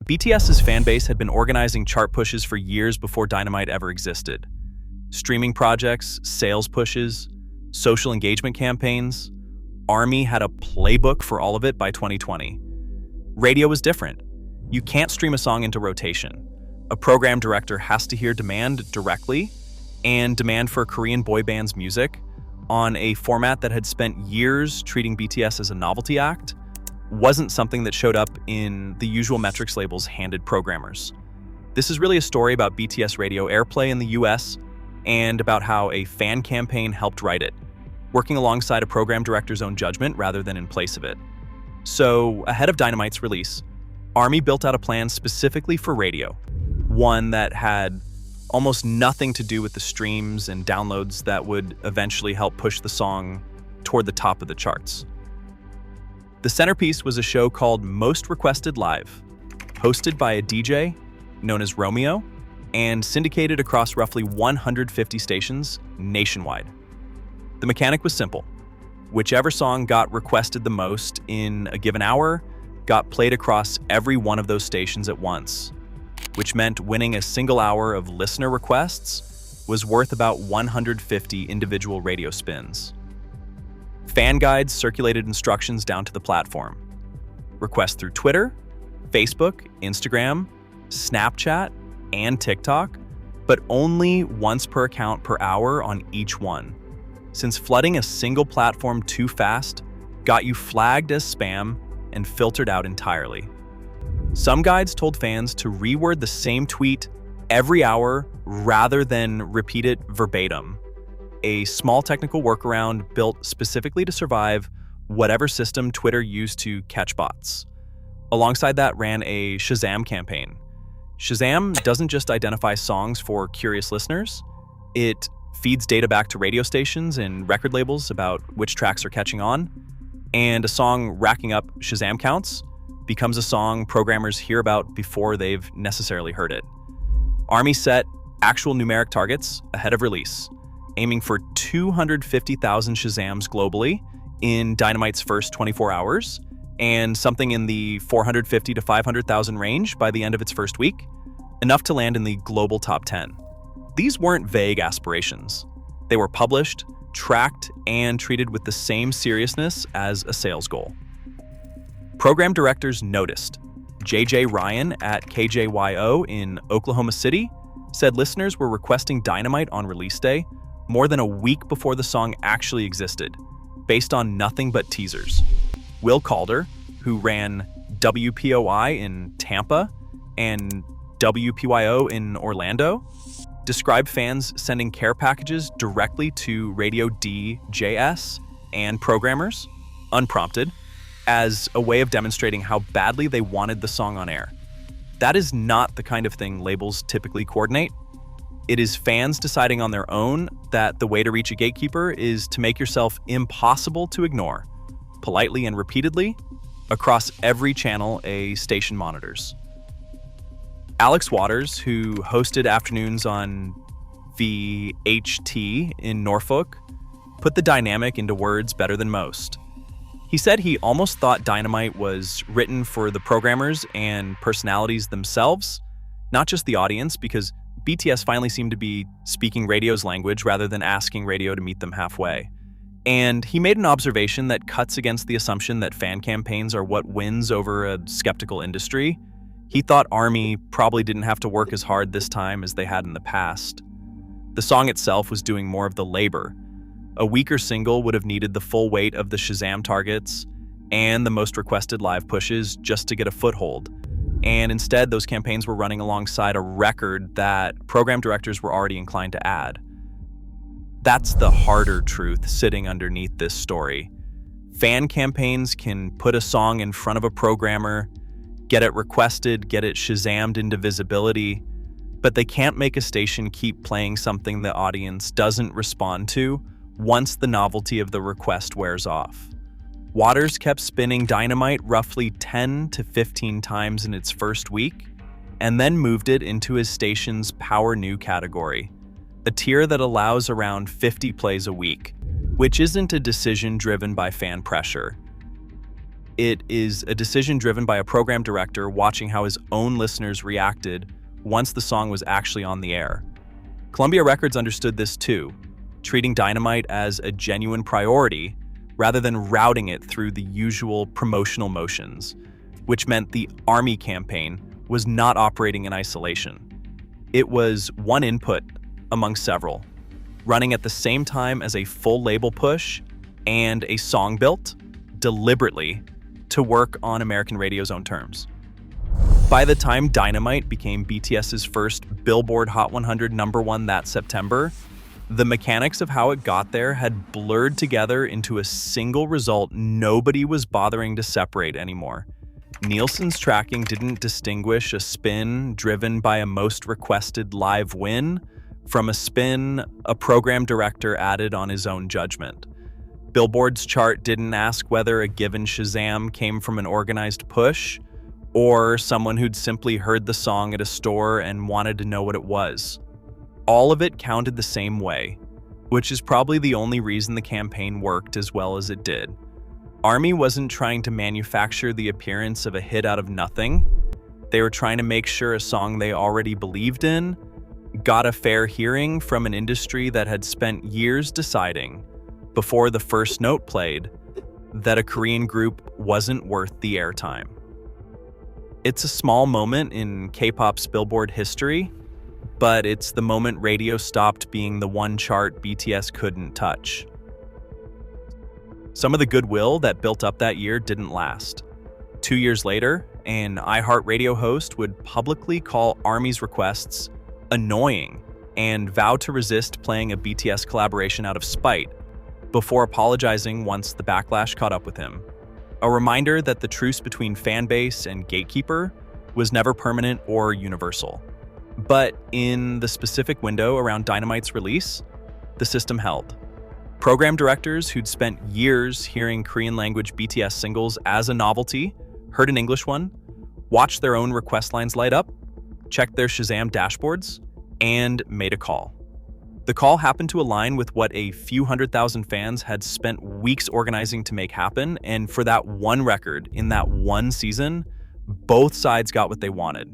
BTS's fanbase had been organizing chart pushes for years before Dynamite ever existed. Streaming projects, sales pushes, social engagement campaigns. ARMY had a playbook for all of it by 2020. Radio was different. You can't stream a song into rotation. A program director has to hear demand directly, and demand for Korean boy bands' music on a format that had spent years treating BTS as a novelty act wasn't something that showed up in the usual metrics labels handed programmers. This is really a story about BTS radio airplay in the US and about how a fan campaign helped write it, working alongside a program director's own judgment rather than in place of it. So, ahead of Dynamite's release, ARMY built out a plan specifically for radio, one that had almost nothing to do with the streams and downloads that would eventually help push the song toward the top of the charts. The centerpiece was a show called Most Requested Live, hosted by a DJ known as Romeo and syndicated across roughly 150 stations nationwide. The mechanic was simple. Whichever song got requested the most in a given hour got played across every one of those stations at once, which meant winning a single hour of listener requests was worth about 150 individual radio spins. Fan guides circulated instructions down to the platform. Request through Twitter, Facebook, Instagram, Snapchat, and TikTok, but only once per account per hour on each one, since flooding a single platform too fast got you flagged as spam and filtered out entirely. Some guides told fans to reword the same tweet every hour rather than repeat it verbatim, a small technical workaround built specifically to survive whatever system Twitter used to catch bots. Alongside that ran a Shazam campaign. Shazam doesn't just identify songs for curious listeners, it feeds data back to radio stations and record labels about which tracks are catching on, and a song racking up Shazam counts becomes a song programmers hear about before they've necessarily heard it. ARMY set actual numeric targets ahead of release, aiming for 250,000 Shazams globally in Dynamite's first 24 hours, and something in the 450 to 500,000 range by the end of its first week, enough to land in the global top 10. These weren't vague aspirations. They were published, tracked, and treated with the same seriousness as a sales goal. Program directors noticed. JJ Ryan at KJYO in Oklahoma City said listeners were requesting Dynamite on release day more than a week before the song actually existed, based on nothing but teasers. Will Calder, who ran WPOI in Tampa and WPYO in Orlando, described fans sending care packages directly to Radio DJS and programmers, unprompted, as a way of demonstrating how badly they wanted the song on air. That is not the kind of thing labels typically coordinate. It is fans deciding on their own that the way to reach a gatekeeper is to make yourself impossible to ignore, politely and repeatedly, across every channel a station monitors. Alex Waters, who hosted afternoons on VHT in Norfolk, put the dynamic into words better than most. He said he almost thought Dynamite was written for the programmers and personalities themselves, not just the audience, because BTS finally seemed to be speaking radio's language rather than asking radio to meet them halfway. And he made an observation that cuts against the assumption that fan campaigns are what wins over a skeptical industry. He thought ARMY probably didn't have to work as hard this time as they had in the past. The song itself was doing more of the labor. A weaker single would have needed the full weight of the Shazam targets and the most requested live pushes just to get a foothold. And instead, those campaigns were running alongside a record that program directors were already inclined to add. That's the harder truth sitting underneath this story. Fan campaigns can put a song in front of a programmer, get it requested, get it Shazammed into visibility, but they can't make a station keep playing something the audience doesn't respond to once the novelty of the request wears off. Waters kept spinning Dynamite roughly 10 to 15 times in its first week, and then moved it into his station's Power New category, a tier that allows around 50 plays a week, which isn't a decision driven by fan pressure. It is a decision driven by a program director watching how his own listeners reacted once the song was actually on the air. Columbia Records understood this too, treating Dynamite as a genuine priority rather than routing it through the usual promotional motions, which meant the ARMY campaign was not operating in isolation. It was one input among several, running at the same time as a full label push and a song built deliberately to work on American radio's own terms. By the time Dynamite became BTS's first Billboard Hot 100 #1 that September, the mechanics of how it got there had blurred together into a single result nobody was bothering to separate anymore. Nielsen's tracking didn't distinguish a spin driven by a most requested live win from a spin a program director added on his own judgment. Billboard's chart didn't ask whether a given Shazam came from an organized push or someone who'd simply heard the song at a store and wanted to know what it was. All of it counted the same way, which is probably the only reason the campaign worked as well as it did. ARMY wasn't trying to manufacture the appearance of a hit out of nothing. They were trying to make sure a song they already believed in got a fair hearing from an industry that had spent years deciding, before the first note played, that a Korean group wasn't worth the airtime. It's a small moment in K-pop's Billboard history, but it's the moment radio stopped being the one chart BTS couldn't touch. Some of the goodwill that built up that year didn't last. 2 years later, an iHeartRadio host would publicly call ARMY's requests annoying and vow to resist playing a BTS collaboration out of spite, before apologizing once the backlash caught up with him. A reminder that the truce between fanbase and gatekeeper was never permanent or universal. But in the specific window around Dynamite's release, the system held. Program directors who'd spent years hearing Korean-language BTS singles as a novelty, heard an English one, watched their own request lines light up, checked their Shazam dashboards, and made a call. The call happened to align with what a few 100,000 fans had spent weeks organizing to make happen, and for that one record, in that one season, both sides got what they wanted.